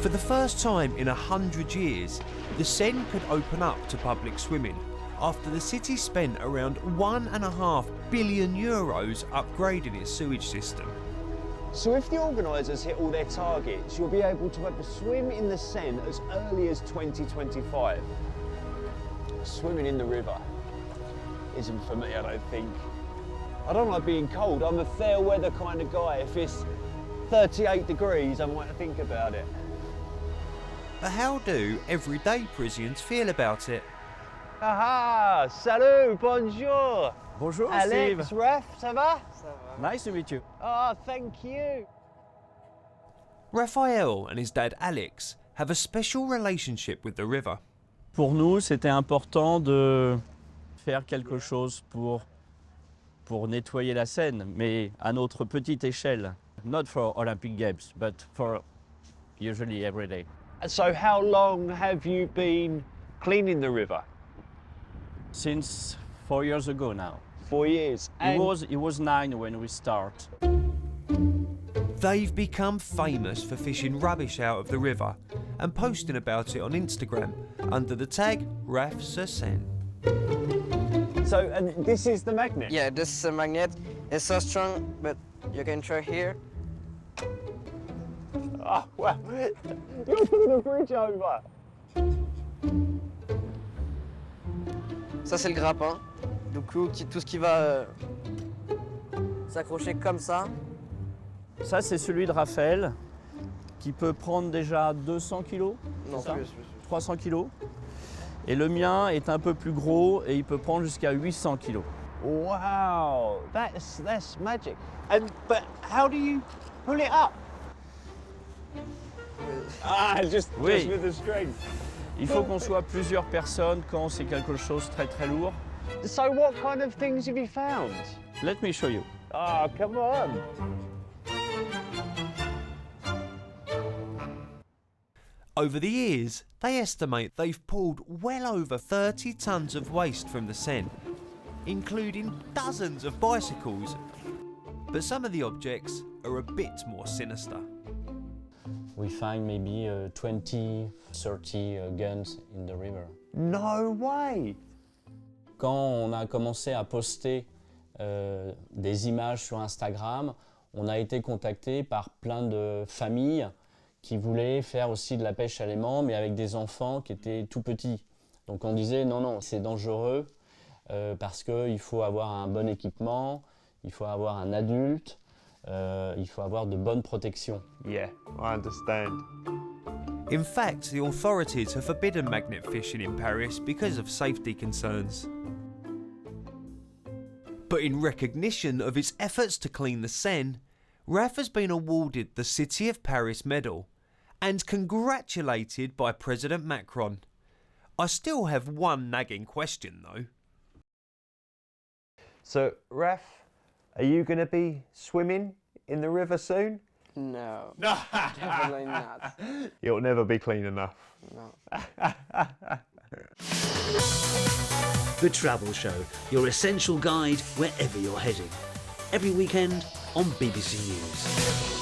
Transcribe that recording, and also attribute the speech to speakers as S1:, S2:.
S1: For the first time in 100 years, the Seine could open up to public swimming after the city spent around €1.5 billion upgrading its sewage system.
S2: So if the organisers hit all their targets, you'll be able to have a swim in the Seine as early as 2025. Swimming in the river isn't for me, I don't think. I don't like being cold. I'm a fair weather kind of guy. If it's 38 degrees, I might think about it.
S1: But how do everyday Parisians feel about it?
S2: Aha! Salut! Bonjour!
S3: Bonjour,
S2: Alex,
S3: Steve.
S2: Ref, ça va?
S3: Nice to meet you.
S2: Ah, thank you.
S1: Raphael and his dad Alex have a special relationship with the river.
S3: Pour nous, c'était important de faire quelque chose pour nettoyer la Seine, mais à notre petite échelle. Not for Olympic Games, but for usually every day.
S2: So how long have you been cleaning the river?
S3: Since 4 years ago now.
S2: 4 years.
S3: It was 9 when we start.
S1: They've become famous for fishing rubbish out of the river and posting about it on Instagram under the tag Raf sur Seine.
S2: So, and this is the magnet?
S4: Yeah, this is a magnet. It's so strong, but you can try here.
S2: Oh, well, you're putting a bridge over.
S4: Ça, c'est le grappin. Du coup, tout ce qui va s'accrocher comme ça.
S3: Ça, c'est celui de Raphaël, qui peut prendre déjà 200 kilos.
S4: Non,
S3: c'est ça
S4: plus.
S3: 300 kilos. Et le mien est un peu plus gros et il peut prendre jusqu'à 800 kilos.
S2: Wow, that's magic. But how do you pull it up? Just with the string.
S3: Il faut qu'on soit plusieurs personnes quand c'est quelque chose de très lourd.
S2: So what kind of things have you found?
S3: Let me show you.
S2: Oh, come on.
S1: Over the years, they estimate they've pulled well over 30 tons of waste from the Seine, including dozens of bicycles. But some of the objects are a bit more sinister.
S5: We find maybe 20, 30 guns in the river.
S2: No way!
S5: Quand on a commencé à poster des images sur Instagram, on a été contacté par plein de familles qui voulaient faire aussi de la pêche à l'aimant, mais avec des enfants qui étaient tout petits. Donc on disait non, c'est dangereux parce qu'il faut avoir un bon équipement, il faut avoir un adulte, il faut avoir de bonnes protections.
S2: Yeah, I understand.
S1: In fact, the authorities have forbidden magnet fishing in Paris because of safety concerns. But in recognition of its efforts to clean the Seine, Raf has been awarded the City of Paris medal and congratulated by President Macron. I still have one nagging question though.
S2: So, Raf, are you going to be swimming in the river soon?
S4: No, definitely not.
S2: It'll never be clean enough.
S4: No.
S6: The Travel Show, your essential guide wherever you're heading. Every weekend on BBC News.